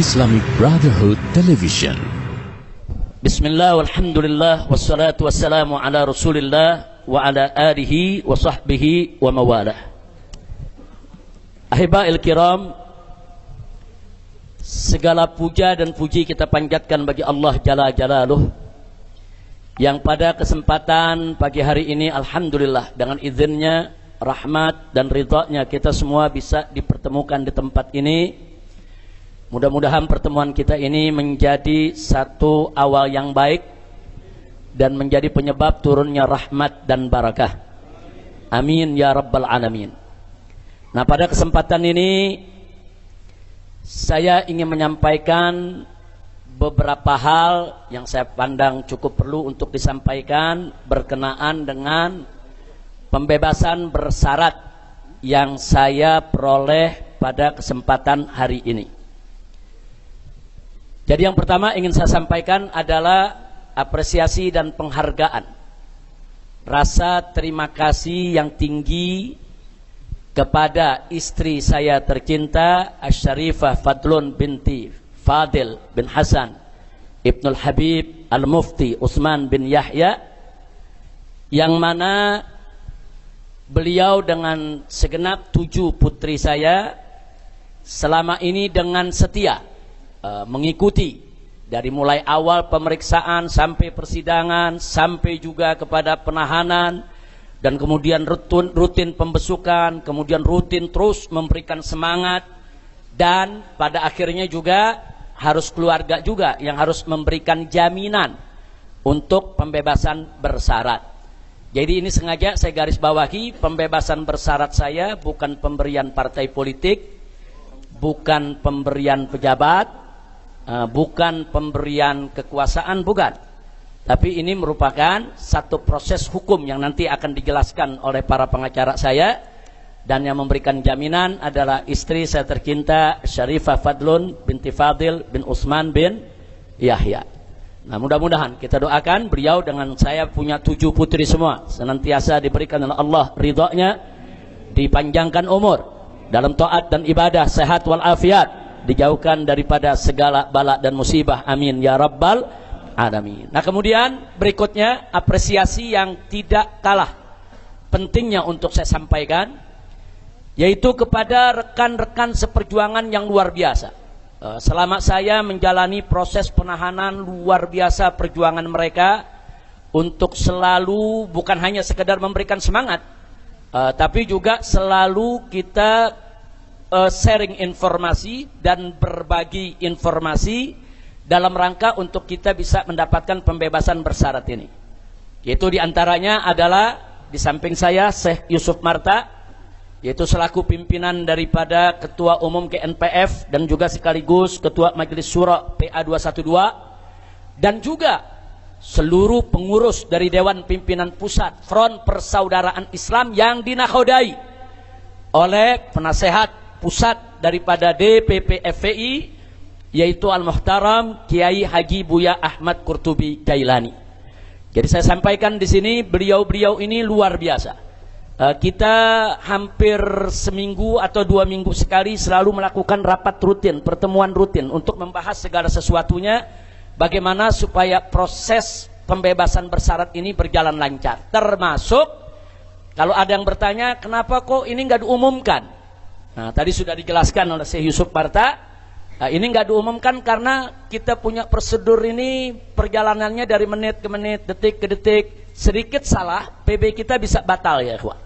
Islamic Brotherhood Television. Bismillah, walhamdulillah, wassalatu wassalamu ala rasulillah wa ala alihi wa sahbihi wa mawalah. Ahiba'il kiram, segala puja dan puji kita panjatkan bagi Allah Jalla Jalaluh, yang pada kesempatan pagi hari ini alhamdulillah dengan izinnya, rahmat dan ridhanya kita semua bisa dipertemukan di tempat ini. Mudah-mudahan pertemuan kita ini menjadi satu awal yang baik dan menjadi penyebab turunnya rahmat dan barakah. Amin ya rabbal alamin. Nah, pada kesempatan ini saya ingin menyampaikan beberapa hal yang saya pandang cukup perlu untuk disampaikan berkenaan dengan pembebasan bersyarat yang saya peroleh pada kesempatan hari ini. Jadi yang pertama ingin saya sampaikan adalah apresiasi dan penghargaan. Rasa terima kasih yang tinggi kepada istri saya tercinta Asy-Syarifah Fadlun binti Fadil bin Hasan Ibnul Habib Al-Mufti Utsman bin Yahya, yang mana beliau dengan segenap 7 putri saya selama ini dengan setia mengikuti dari mulai awal pemeriksaan sampai persidangan, sampai juga kepada penahanan, dan kemudian rutin pembesukan, kemudian rutin terus memberikan semangat, dan pada akhirnya juga harus keluarga juga yang harus memberikan jaminan untuk pembebasan bersyarat. Jadi ini sengaja saya garis bawahi, pembebasan bersyarat saya bukan pemberian partai politik, bukan pemberian pejabat, bukan pemberian kekuasaan, bukan. Tapi ini merupakan satu proses hukum yang nanti akan dijelaskan oleh para pengacara saya, dan yang memberikan jaminan adalah istri saya tercinta Syarifah Fadlun binti Fadil bin Utsman bin Yahya. Nah, mudah-mudahan kita doakan beliau dengan saya punya 7 putri semua senantiasa diberikan oleh Allah ridhonya, dipanjangkan umur dalam taat dan ibadah, sehat walafiat, dijauhkan daripada segala bala dan musibah, amin ya rabbal alamin. Nah, kemudian berikutnya apresiasi yang tidak kalah pentingnya untuk saya sampaikan, yaitu kepada rekan-rekan seperjuangan yang luar biasa. Selama saya menjalani proses penahanan, luar biasa perjuangan mereka untuk selalu bukan hanya sekedar memberikan semangat, tapi juga selalu kita sharing informasi dan berbagi informasi dalam rangka untuk kita bisa mendapatkan pembebasan bersyarat ini. Yaitu diantaranya adalah di samping saya Syekh Yusuf Marta, yaitu selaku pimpinan daripada Ketua Umum KNPF dan juga sekaligus Ketua Majelis Syura PA 212, dan juga seluruh pengurus dari Dewan Pimpinan Pusat Front Persaudaraan Islam yang dinakodai oleh penasehat pusat daripada DPP FPI, yaitu Al-Muhtaram Kiai Haji Buya Ahmad Qurtubi Jailani. Jadi saya sampaikan di sini, beliau-beliau ini luar biasa. Kita hampir seminggu atau 2 minggu sekali selalu melakukan rapat rutin, pertemuan rutin untuk membahas segala sesuatunya, bagaimana supaya proses pembebasan bersyarat ini berjalan lancar. Termasuk kalau ada yang bertanya, kenapa kok ini nggak diumumkan? Nah, tadi sudah dijelaskan oleh Syekh Yusuf Marta. Ini nggak diumumkan karena kita punya prosedur ini perjalanannya dari menit ke menit, detik ke detik. Sedikit salah, PB kita bisa batal ya, ikhwan.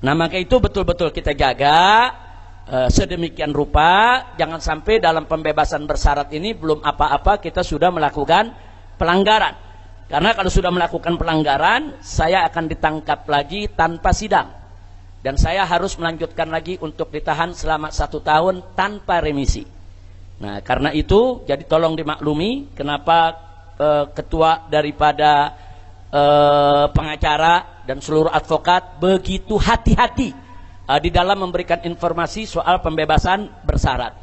Nah, maka itu betul-betul kita jaga sedemikian rupa, jangan sampai dalam pembebasan bersyarat ini belum apa-apa kita sudah melakukan pelanggaran. Karena kalau sudah melakukan pelanggaran, saya akan ditangkap lagi tanpa sidang. Dan saya harus melanjutkan lagi untuk ditahan selama 1 tahun tanpa remisi. Nah, karena itu, jadi tolong dimaklumi kenapa ketua daripada pengacara dan seluruh advokat begitu hati-hati di dalam memberikan informasi soal pembebasan bersyarat.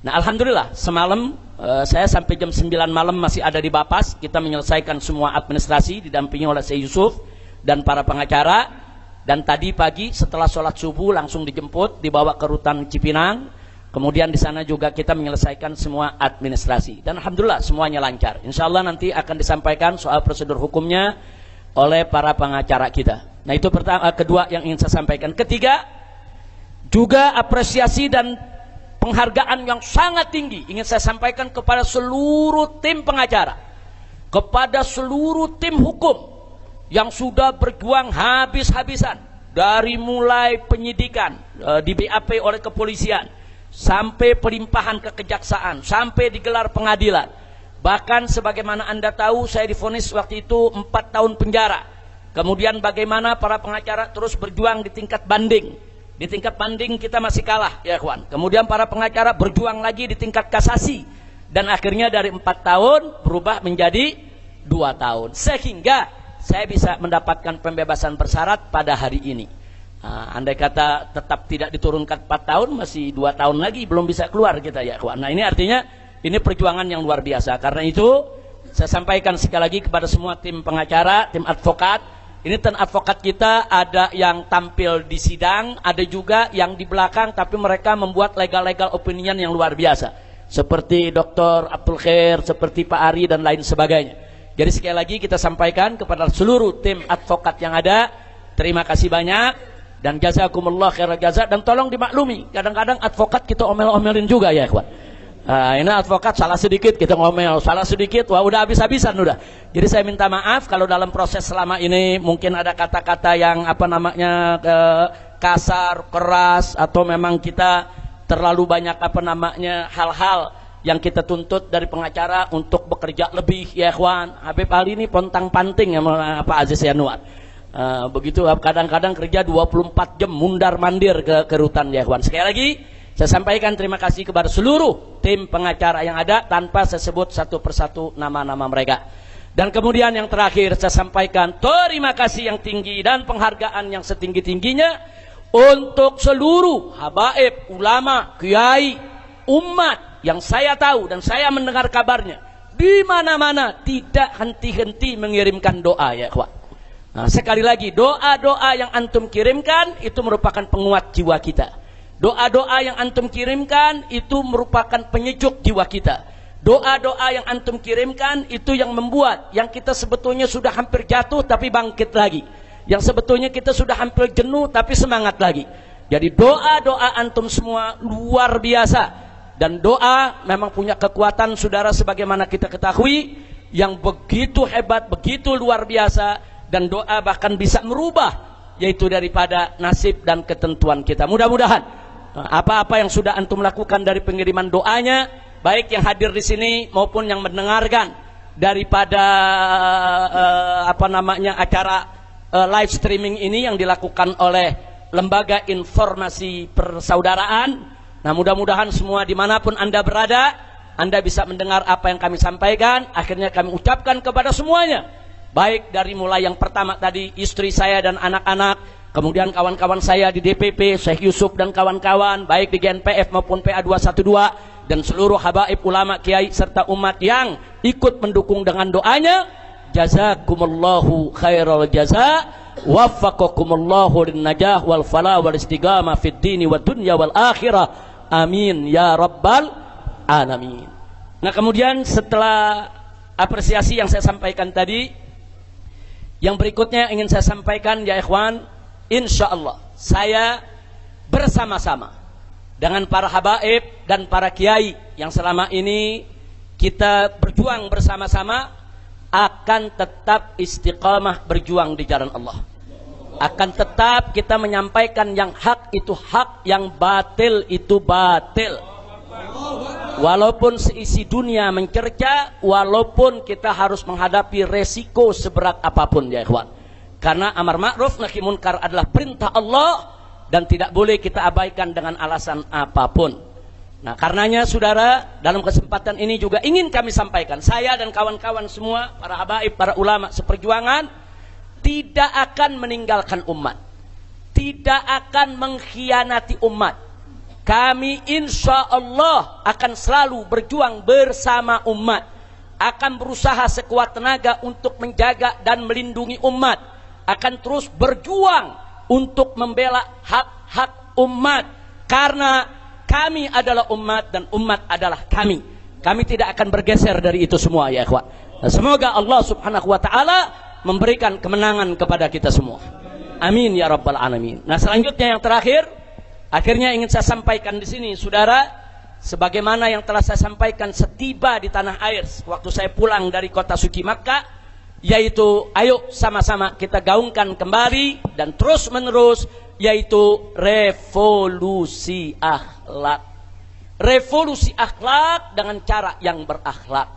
Nah, alhamdulillah semalam saya sampai jam 9 malam masih ada di Bapas. Kita menyelesaikan semua administrasi didampingi oleh Syekh Yusuf dan para pengacara. Dan tadi pagi setelah sholat subuh langsung dijemput, dibawa ke rutan Cipinang. Kemudian di sana juga kita menyelesaikan semua administrasi. Dan alhamdulillah semuanya lancar. Insya Allah nanti akan disampaikan soal prosedur hukumnya oleh para pengacara kita. Nah itu pertama, kedua yang ingin saya sampaikan. Ketiga, juga apresiasi dan penghargaan yang sangat tinggi ingin saya sampaikan kepada seluruh tim pengacara, kepada seluruh tim hukum yang sudah berjuang habis-habisan dari mulai penyidikan di BAP oleh kepolisian sampai pelimpahan ke kejaksaan sampai digelar pengadilan. Bahkan sebagaimana Anda tahu saya divonis waktu itu 4 tahun penjara. Kemudian bagaimana para pengacara terus berjuang di tingkat banding. Di tingkat banding kita masih kalah ya kawan. Kemudian para pengacara berjuang lagi di tingkat kasasi dan akhirnya dari 4 tahun berubah menjadi 2 tahun sehingga saya bisa mendapatkan pembebasan bersyarat pada hari ini. Andai kata tetap tidak diturunkan 4 tahun, masih 2 tahun lagi belum bisa keluar kita ya kawan. Nah ini artinya ini perjuangan yang luar biasa. Karena itu saya sampaikan sekali lagi kepada semua tim pengacara, tim advokat. Ini tim advokat kita ada yang tampil di sidang, ada juga yang di belakang, tapi mereka membuat legal opinion yang luar biasa. Seperti Dr. Abdul Khair, seperti Pak Ari dan lain sebagainya. Jadi sekali lagi kita sampaikan kepada seluruh tim advokat yang ada, terima kasih banyak dan jazakumullah khairal jaza. Dan tolong dimaklumi, kadang-kadang advokat kita omel-omelin juga ya ikhwan. Ini advokat salah sedikit kita ngomel, salah sedikit wah udah habis-habisan udah. Jadi saya minta maaf kalau dalam proses selama ini mungkin ada kata-kata yang kasar, keras, atau memang kita terlalu banyak hal-hal yang kita tuntut dari pengacara untuk bekerja lebih ya ikhwan. Habib Ali ini pontang panting ya Pak Aziz Yanuar. Begitu kadang-kadang kerja 24 jam mundar mandir ke rutan ya ikhwan. Sekali lagi saya sampaikan terima kasih kepada seluruh tim pengacara yang ada tanpa saya sebut satu persatu nama-nama mereka. Dan kemudian yang terakhir saya sampaikan terima kasih yang tinggi dan penghargaan yang setinggi-tingginya untuk seluruh habaib, ulama, kiai, umat yang saya tahu dan saya mendengar kabarnya di mana-mana tidak henti-henti mengirimkan doa ya kawan. Nah, sekali lagi doa-doa yang antum kirimkan itu merupakan penguat jiwa kita. Doa-doa yang antum kirimkan itu merupakan penyejuk jiwa kita. Doa-doa yang antum kirimkan itu yang membuat yang kita sebetulnya sudah hampir jatuh tapi bangkit lagi. Yang sebetulnya kita sudah hampir jenuh tapi semangat lagi. Jadi doa-doa antum semua luar biasa. Dan doa memang punya kekuatan saudara sebagaimana kita ketahui yang begitu hebat, begitu luar biasa. Dan doa bahkan bisa merubah yaitu daripada nasib dan ketentuan kita. Mudah-mudahan apa-apa yang sudah antum lakukan dari pengiriman doanya, baik yang hadir di sini maupun yang mendengarkan daripada acara live streaming ini yang dilakukan oleh Lembaga Informasi Persaudaraan. Nah mudah-mudahan semua dimanapun Anda berada, Anda bisa mendengar apa yang kami sampaikan. Akhirnya kami ucapkan kepada semuanya, baik dari mulai yang pertama tadi istri saya dan anak-anak, kemudian kawan-kawan saya di DPP, Syekh Yusuf dan kawan-kawan, baik di GNPF maupun PA212, dan seluruh habaib, ulama, kiai, serta umat yang ikut mendukung dengan doanya. Jazakumullahu khairal jaza, waffaqakumullahu lin najah wal falah wal istiqamah fid dini wad dunya wal akhirah. Amin ya rabbal alamin. Nah kemudian setelah apresiasi yang saya sampaikan tadi, yang berikutnya ingin saya sampaikan ya ikhwan, insya Allah saya bersama-sama dengan para habaib dan para kiai yang selama ini kita berjuang bersama-sama akan tetap istiqamah berjuang di jalan Allah. Akan tetap kita menyampaikan yang hak itu hak, yang batil itu batil. Walaupun seisi dunia mencerca, walaupun kita harus menghadapi resiko seberat apapun ya ikhwan. Karena amar ma'ruf nahi munkar adalah perintah Allah dan tidak boleh kita abaikan dengan alasan apapun. Nah karenanya saudara, dalam kesempatan ini juga ingin kami sampaikan, saya dan kawan-kawan semua, para habaib, para ulama seperjuangan, tidak akan meninggalkan umat, tidak akan mengkhianati umat. Kami insya Allah akan selalu berjuang bersama umat, akan berusaha sekuat tenaga untuk menjaga dan melindungi umat, akan terus berjuang untuk membela hak-hak umat. Karena kami adalah umat dan umat adalah kami. Kami tidak akan bergeser dari itu semua ya ikhwan. Nah, semoga Allah Subhanahu wa taala memberikan kemenangan kepada kita semua. Amin ya rabbal alamin. Nah, selanjutnya yang terakhir, akhirnya ingin saya sampaikan di sini saudara, sebagaimana yang telah saya sampaikan setiba di tanah air waktu saya pulang dari kota suci Makkah, yaitu ayo sama-sama kita gaungkan kembali dan terus menerus, yaitu revolusi akhlak. Revolusi akhlak dengan cara yang berakhlak.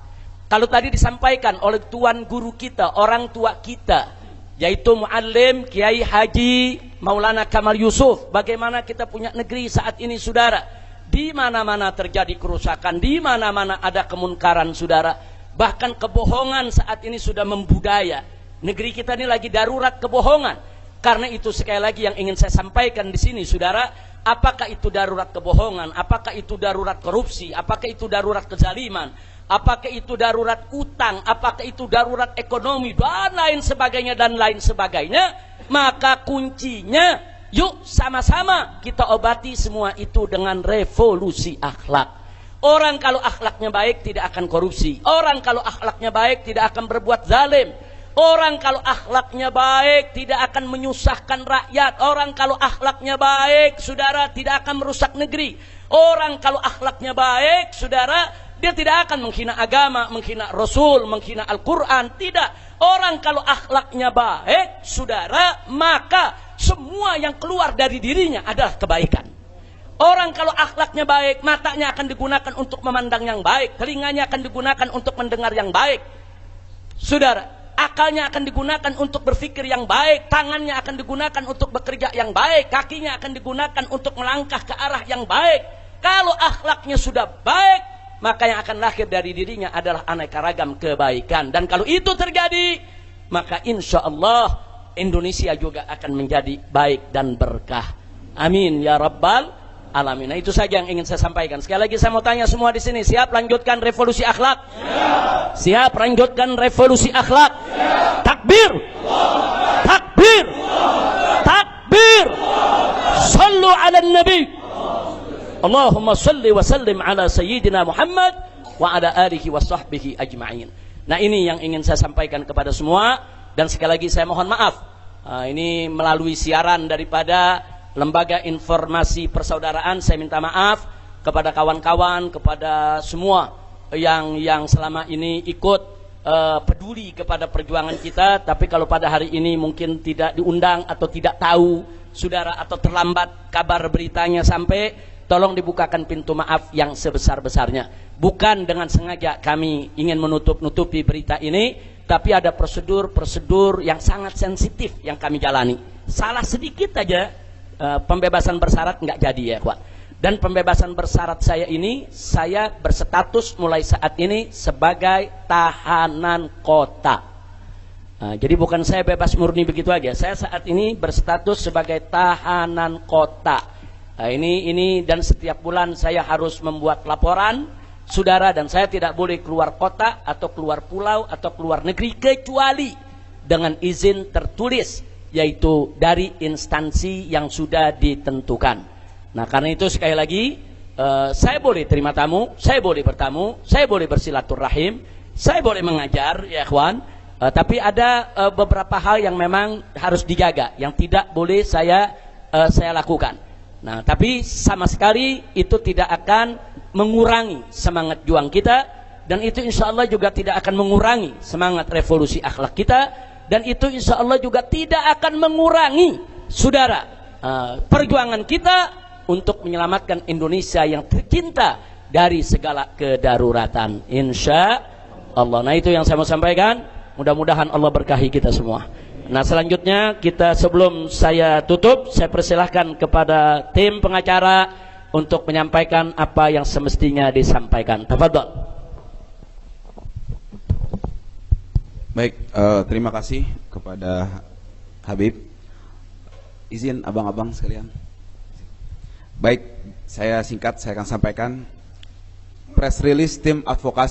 Kalau tadi disampaikan oleh tuan guru kita, orang tua kita, yaitu Muallim Kiai Haji Maulana Kamal Yusuf, bagaimana kita punya negeri saat ini saudara, di mana-mana terjadi kerusakan, di mana-mana ada kemunkaran saudara, bahkan kebohongan saat ini sudah membudaya. Negeri kita ini lagi darurat kebohongan. Karena itu sekali lagi yang ingin saya sampaikan di sini saudara, apakah itu darurat kebohongan, apakah itu darurat korupsi, apakah itu darurat kezaliman, apakah itu darurat utang, apakah itu darurat ekonomi dan lain sebagainya, maka kuncinya yuk sama-sama kita obati semua itu dengan revolusi akhlak. Orang kalau akhlaknya baik tidak akan korupsi, orang kalau akhlaknya baik tidak akan berbuat zalim, orang kalau akhlaknya baik tidak akan menyusahkan rakyat, orang kalau akhlaknya baik saudara tidak akan merusak negeri, orang kalau akhlaknya baik saudara dia tidak akan menghina agama, menghina Rasul, menghina Al-Quran, tidak. Orang kalau akhlaknya baik saudara, maka semua yang keluar dari dirinya adalah kebaikan. Orang kalau akhlaknya baik, matanya akan digunakan untuk memandang yang baik, telinganya akan digunakan untuk mendengar yang baik saudara, akalnya akan digunakan untuk berpikir yang baik, tangannya akan digunakan untuk bekerja yang baik, kakinya akan digunakan untuk melangkah ke arah yang baik. Kalau akhlaknya sudah baik, maka yang akan lahir dari dirinya adalah aneka ragam kebaikan. Dan kalau itu terjadi, maka insya Allah Indonesia juga akan menjadi baik dan berkah. Amin ya rabbal alamin. Nah, itu saja yang ingin saya sampaikan. Sekali lagi saya mau tanya semua di sini, siap lanjutkan revolusi akhlak? Siap lanjutkan revolusi akhlak? Takbir! Takbir! Takbir! Sallu ala nabi. Allahumma salli wa sallim ala sayyidina Muhammad wa ala alihi wa sahbihi ajma'in. Nah, ini yang ingin saya sampaikan kepada semua. Dan sekali lagi saya mohon maaf, ini melalui siaran daripada Lembaga Informasi Persaudaraan, saya minta maaf kepada kawan-kawan, kepada semua yang selama ini ikut peduli kepada perjuangan kita, tapi kalau pada hari ini mungkin tidak diundang atau tidak tahu saudara, atau terlambat kabar beritanya sampai, tolong dibukakan pintu maaf yang sebesar-besarnya. Bukan dengan sengaja kami ingin menutup-nutupi berita ini, tapi ada prosedur-prosedur yang sangat sensitif yang kami jalani. Salah sedikit aja, pembebasan bersyarat nggak jadi ya Pak. Dan pembebasan bersyarat saya ini, saya berstatus mulai saat ini sebagai tahanan kota. Jadi bukan saya bebas murni begitu aja. Saya saat ini berstatus sebagai tahanan kota. Ini dan setiap bulan saya harus membuat laporan saudara, dan saya tidak boleh keluar kota atau keluar pulau atau keluar negeri kecuali dengan izin tertulis, yaitu dari instansi yang sudah ditentukan. Nah, karena itu sekali lagi saya boleh terima tamu, saya boleh bertamu, saya boleh bersilaturahim, saya boleh mengajar ya ikhwan, tapi ada beberapa hal yang memang harus dijaga, yang tidak boleh saya lakukan. Nah, tapi sama sekali itu tidak akan mengurangi semangat juang kita, dan itu insya Allah juga tidak akan mengurangi semangat revolusi akhlak kita, dan itu insya Allah juga tidak akan mengurangi saudara perjuangan kita untuk menyelamatkan Indonesia yang tercinta dari segala kedaruratan insya Allah. Nah, itu yang saya mau sampaikan. Mudah-mudahan Allah berkahi kita semua. Nah, selanjutnya kita, sebelum saya tutup, saya persilahkan kepada tim pengacara untuk menyampaikan apa yang semestinya disampaikan. Tafadhol. Baik, terima kasih kepada Habib. Izin abang-abang sekalian. Baik, saya singkat, saya akan sampaikan press release tim advokasi